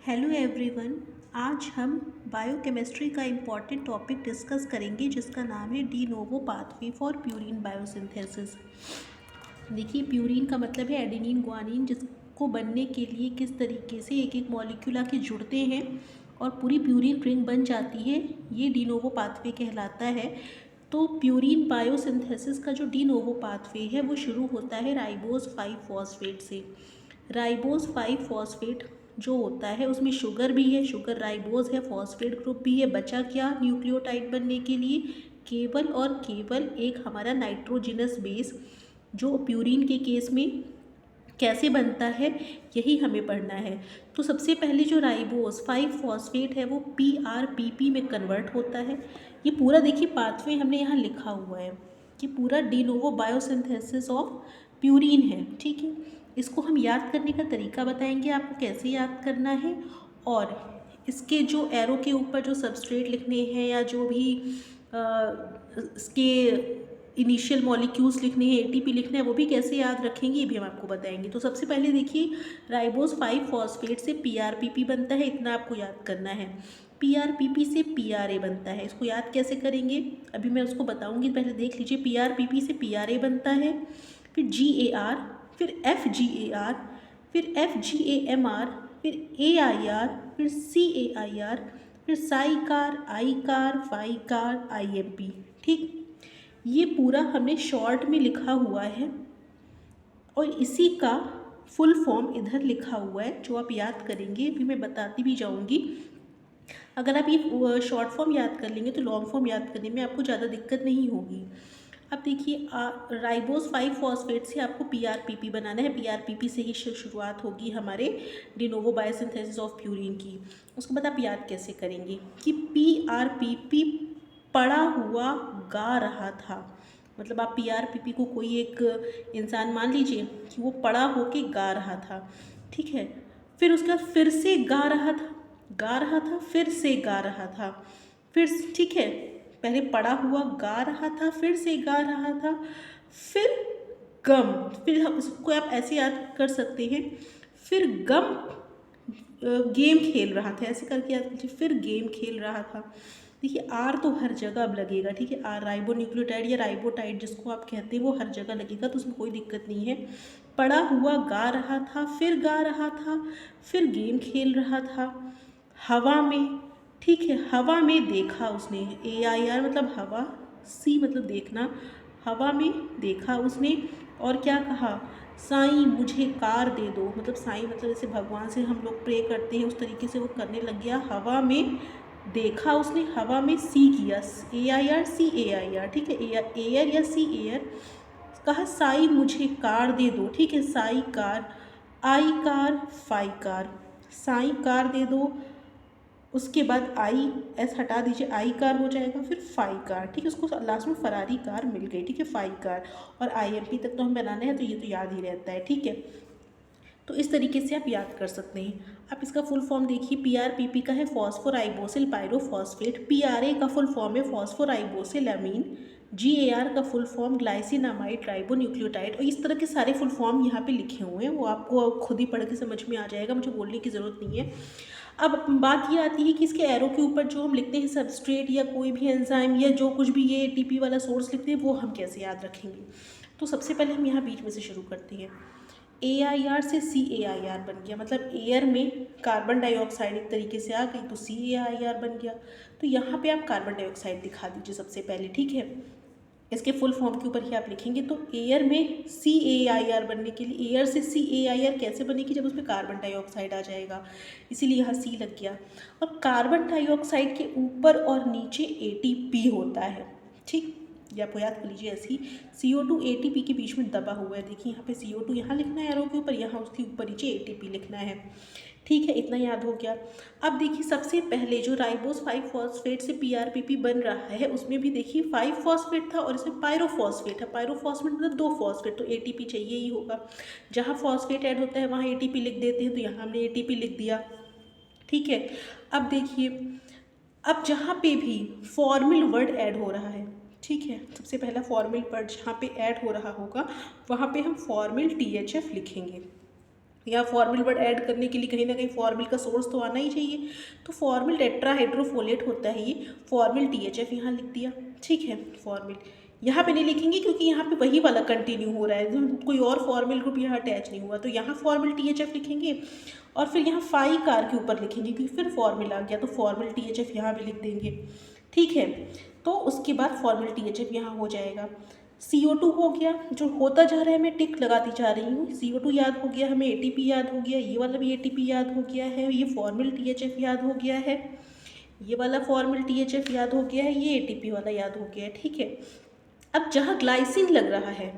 Hello everyone. आज हम biochemistry का इम्पॉर्टेंट टॉपिक डिस्कस करेंगे जिसका नाम है de novo pathway for purine biosynthesis. देखिए, प्यूरिन का मतलब है एडेनिन ग्वानिन, जिसको बनने के लिए किस तरीके से एक एक मॉलिक्यूल आके जुड़ते हैं और पूरी प्यूरिन रिंग बन जाती है, ये डी नोवो पाथवे कहलाता है। तो प्यूरिन बायोसिंथेसिस का जो डी नोवो पाथवे है वो शुरू होता है राइबोज 5 फॉस्फेट से। राइबोज 5 फॉस्फेट जो होता है उसमें शुगर भी है, शुगर राइबोज है, फॉस्फेट ग्रुप भी है। बचा क्या न्यूक्लियोटाइड बनने के लिए? केवल और केवल एक हमारा नाइट्रोजिनस बेस, जो प्यूरिन के केस में कैसे बनता है यही हमें पढ़ना है। तो सबसे पहले जो राइबोज 5 फॉस्फेट है वो PRPP में कन्वर्ट होता है। ये पूरा देखिए पाथवे हमने यहाँ लिखा हुआ है कि पूरा de novo biosynthesis of purine है, ठीक है। इसको हम याद करने का तरीका बताएंगे आपको कैसे याद करना है, और इसके जो एरो के ऊपर जो सबस्ट्रेट लिखने हैं या जो भी इसके इनिशियल मॉलिक्यूल्स लिखने हैं, ATP लिखना है, वो भी कैसे याद रखेंगे ये भी हम आपको बताएंगे। तो सबसे पहले देखिए, राइबोज 5 फॉस्फेट से PRPP बनता है, इतना आपको याद करना है। PRPP से PRA बनता है, इसको याद कैसे करेंगे अभी मैं उसको बताऊंगी। पहले देख लीजिए, PRPP से PRA बनता है, फिर GAR, फिर FGAR, फिर FGAMR, फिर AIR, फिर CAIR, फिर साइकार, आईकार, फाइकार, IMP। ठीक, ये पूरा हमने शॉर्ट में लिखा हुआ है और इसी का फुल फॉर्म इधर लिखा हुआ है जो आप याद करेंगे, अभी मैं बताती भी जाऊंगी। अगर आप ये शॉर्ट फॉर्म याद कर लेंगे तो लॉन्ग फॉर्म याद करने में आपको ज़्यादा दिक्कत नहीं होगी। अब देखिए, राइबोज 5 फॉस्फेट से आपको PRPP बनाना है। PRPP से ही शुरुआत होगी हमारे de novo biosynthesis of purine की। उसके बाद आप याद कैसे करेंगे कि PRPP पड़ा हुआ गा रहा था। मतलब आप PRPP को कोई एक इंसान मान लीजिए कि वो पड़ा होके गा रहा था, ठीक है। फिर उसके बाद फिर से गा रहा था, गा रहा था, फिर से गा रहा था, फिर, ठीक है। पहले पड़ा हुआ गा रहा था, फिर से गा रहा था, फिर गम, फिर हम इसको आप ऐसे याद कर सकते हैं, फिर गम गेम खेल रहा था, ऐसे करके याद कीजिए, फिर गेम खेल रहा था। देखिए, आर तो हर जगह अब लगेगा, ठीक है। आर राइबो न्यूक्लियोटाइड या राइबोटाइड जिसको आप कहते हैं वो हर जगह लगेगा, तो उसमें कोई दिक्कत नहीं है। पड़ा हुआ गा रहा था, फिर गा रहा था, फिर गेम खेल रहा था, हवा में, ठीक है। हवा में देखा उसने, AIR मतलब हवा, C मतलब देखना, हवा में देखा उसने। और क्या कहा? साईं मुझे कार दे दो, मतलब साईं मतलब जैसे भगवान से हम लोग प्रे करते हैं उस तरीके से वो करने लग गया। हवा में देखा उसने, हवा में सी किया, AIR CAIR, ठीक है। एयर या CAR, कहा साई मुझे कार दे दो, ठीक है। साई कार, आई कार, फाई कार, साई कार दे दो। उसके बाद IS हटा दीजिए, आई कार हो जाएगा, फिर फाई कार, ठीक है। उसको लास्ट में फरारी कार मिल गई, ठीक है, फाई कार। और IMP तक तो हम बनाना है तो ये तो याद ही रहता है, ठीक है। तो इस तरीके से आप याद कर सकते हैं। आप इसका फुल फॉर्म देखिए, PRPP का है फॉस्फोराइबोसिल पायरोफॉस्फेट, PRA का फुल फॉर्म है फॉस्फोराइबोसिल अमीन, GAR का फुल फॉर्म ग्लाइसिनामाइड राइबो न्यूक्लियोटाइड। और इस तरह के सारे फुल फॉर्म यहाँ पे लिखे हुए हैं, वो आपको खुद ही पढ़ के समझ में आ जाएगा, मुझे बोलने की ज़रूरत नहीं है। अब बात ये आती है कि इसके एरो के ऊपर जो हम लिखते हैं सबस्ट्रेट या कोई भी एंजाइम या जो कुछ भी ये ATP वाला सोर्स लिखते हैं वो हम कैसे याद रखेंगे। तो सबसे पहले हम यहाँ बीच में से शुरू करते हैं। AIR से CAIR बन गया, मतलब एयर में कार्बन डाइऑक्साइड एक तरीके से आ गई तो CAIR बन गया। तो यहाँ पे आप कार्बन डाइऑक्साइड दिखा दीजिए सबसे पहले, ठीक है। इसके फुल फॉर्म के ऊपर ही आप लिखेंगे। तो एयर में CAIR बनने के लिए, एयर से CAIR कैसे बनेगी? जब उसमें कार्बन डाइऑक्साइड आ जाएगा, इसीलिए यहाँ C लग गया। और कार्बन डाइऑक्साइड के ऊपर और नीचे ATP होता है, ठीक। ये आपको याद कर लीजिए ऐसे ही। CO2 ATP के बीच में दबा हुआ है, देखिए यहाँ पे CO2 यहाँ लिखना है एरो के ऊपर, यहाँ उसके ऊपर नीचे ATP लिखना है, ठीक है। इतना याद हो गया। अब देखिए, सबसे पहले जो राइबोज 5 फॉस्फेट से PRPP बन रहा है उसमें भी देखिए 5 फॉस्फेट था और इसमें पायरोफॉस्फेट है। पायरोफॉस्फेट मतलब 2 फॉस्फेट, तो ATP चाहिए ही होगा। जहाँ फॉस्फेट ऐड होता है वहाँ ATP लिख देते हैं, तो यहाँ हमने ATP लिख दिया, ठीक है। अब देखिए, अब जहाँ पे भी फॉर्मिल वर्ड ऐड हो रहा है, ठीक है, सबसे पहला फॉर्मिल वर्ड जहाँ पे ऐड हो रहा होगा वहाँ पे हम फॉर्मिल THF लिखेंगे। या फॉर्मिल वर्ड ऐड करने के लिए कहीं ना कहीं फॉर्मिल का सोर्स तो आना ही चाहिए। तो फॉर्मिल टेट्राहाइड्रोफोलेट होता है ये, फॉर्मिल THF यहाँ लिख दिया, ठीक है। फॉर्मिल यहाँ पे नहीं लिखेंगे क्योंकि यहाँ पे वही वाला कंटिन्यू हो रहा है, कोई और फॉर्मिल ग्रुप यहाँ अटैच नहीं हुआ, तो यहाँ फॉर्मिल THF लिखेंगे और फिर यहाँ फाई कार के ऊपर लिखेंगे क्योंकि फिर फॉर्मिल आ गया, तो फॉर्मिल THF यहाँ भी लिख देंगे, ठीक है। तो उसके बाद फॉर्मिल THF यहाँ हो जाएगा। CO2 हो गया, जो होता जा रहा है मैं टिक लगाती जा रही हूँ। CO2 याद हो गया हमें, ATP याद हो गया, ये वाला भी ATP याद हो गया है, ये फॉर्मिल THF याद हो गया है, ये वाला फॉर्मिल THF याद हो गया है, ये ATP वाला याद हो गया है, ठीक है। अब जहाँ ग्लाइसिन लग रहा है,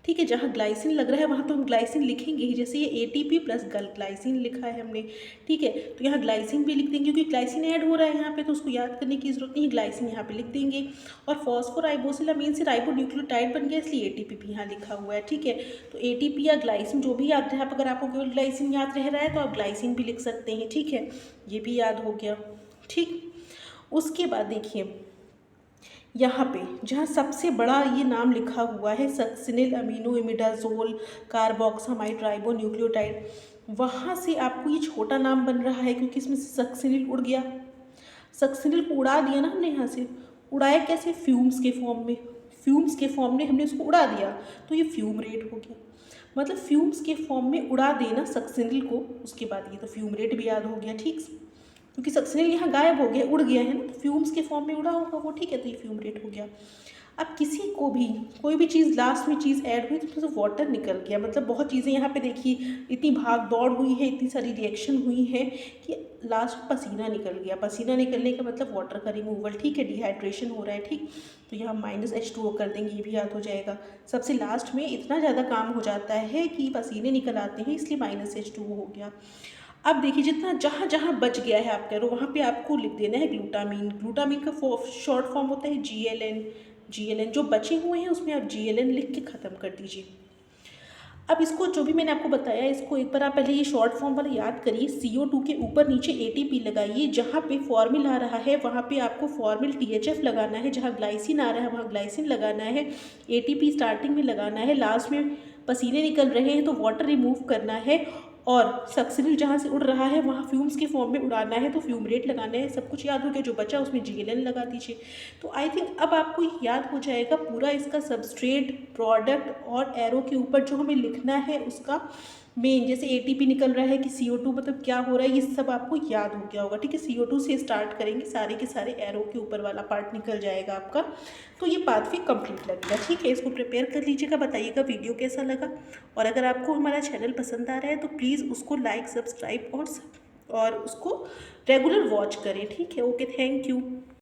ठीक है, जहाँ ग्लाइसिन लग रहा है वहाँ तो हम ग्लाइसिन लिखेंगे ही, जैसे ये ATP प्लस ग्लाइसिन लिखा है हमने, ठीक है, तो यहाँ ग्लाइसिन भी लिख देंगे क्योंकि ग्लाइसिन ऐड हो रहा है यहाँ पे, तो उसको याद करने की जरूरत नहीं है, ग्लाइसिन यहाँ पे लिख देंगे। और फॉस्फोराइबोसिलामीन से राइबोन्यूक्लियोटाइड बन गया, इसलिए ATP भी यहाँ लिखा हुआ है, ठीक है। तो ATP या ग्लाइसिन जो भी याद रहे, आप अगर आपको केवल ग्लाइसिन याद रह रहा है तो आप ग्लाइसिन भी लिख सकते हैं, ठीक है, ये भी याद हो गया, ठीक। उसके बाद देखिए यहाँ पे जहाँ सबसे बड़ा ये नाम लिखा हुआ है succinyl amino imidazole carboxamide ribonucleotide, वहाँ से आपको ये छोटा नाम बन रहा है क्योंकि इसमें से सक्सिनिल उड़ गया, सक्सिनिल को उड़ा दिया ना हमने, यहाँ से उड़ाया कैसे, फ्यूम्स के फॉर्म में, फ्यूम्स के फॉर्म में हमने उसको उड़ा दिया, तो ये फ्यूम रेट हो गया, मतलब फ्यूम्स के फॉर्म में उड़ा देना सक्सिनिल को, उसके बाद ये तो फ्यूम रेट भी याद हो गया, ठीक, क्योंकि सक्सिनिल यहाँ गायब हो गया, उड़ गया है ना, तो फ्यूम्स के फॉर्म में उड़ा होगा वो, ठीक है, तो ये फ्यूम रेट हो गया। अब किसी को भी कोई भी चीज़ लास्ट में चीज़ ऐड हुई तो उसमें से वाटर निकल गया, मतलब बहुत चीज़ें यहाँ पे देखिए, इतनी भाग दौड़ हुई है, इतनी सारी रिएक्शन हुई है कि लास्ट में पसीना निकल गया, पसीना निकलने का मतलब वाटर का रिमूवल, ठीक है, डिहाइड्रेशन हो रहा है, ठीक, तो यहाँ -H2O कर देंगे, ये भी याद हो जाएगा। सबसे लास्ट में इतना ज़्यादा काम हो जाता है कि पसीने निकल आते हैं, इसलिए -H2O हो गया। अब देखिए जितना जहाँ जहाँ बच गया है आप कह रहे हो वहाँ पे आपको लिख देना है ग्लूटामीन, ग्लूटामीन का शॉर्ट फॉर्म होता है GLN, जो बचे हुए हैं उसमें आप GLN लिख के ख़त्म कर दीजिए। अब इसको जो भी मैंने आपको बताया, इसको एक बार आप पहले ये शॉर्ट फॉर्म वाला याद करिए, CO2 के ऊपर नीचे ATP लगाइए, जहाँ पे फॉर्मिल आ रहा है वहाँ पे आपको फॉर्मिल THF लगाना है, जहाँ ग्लाइसिन आ रहा है वहाँ ग्लाइसिन लगाना है, ATP स्टार्टिंग में लगाना है, लास्ट में पसीने निकल रहे हैं तो वाटर रिमूव करना है, और सक्सिनिल जहाँ से उड़ रहा है वहाँ फ्यूम्स के फॉर्म में उड़ाना है, तो फ्यूम रेट लगाना है, सब कुछ याद हो गया, जो बचा उसमें GLN लगा दीजिए। तो आई थिंक अब आपको याद हो जाएगा पूरा इसका सबस्ट्रेट, प्रोडक्ट और एरो के ऊपर जो हमें लिखना है उसका मेन, जैसे ATP निकल रहा है कि CO2 मतलब क्या हो रहा है, ये सब आपको याद हो गया होगा, ठीक है। CO2 से स्टार्ट करेंगे, सारे के सारे एरो के ऊपर वाला पार्ट निकल जाएगा आपका, तो ये पाथवे कंप्लीट लगेगा, ठीक है। इसको प्रिपेयर कर लीजिएगा, बताइएगा वीडियो कैसा लगा, और अगर आपको हमारा चैनल पसंद आ रहा है तो प्लीज़ उसको लाइक, सब्सक्राइब और उसको रेगुलर वॉच करें, ठीक है। Okay, thank you.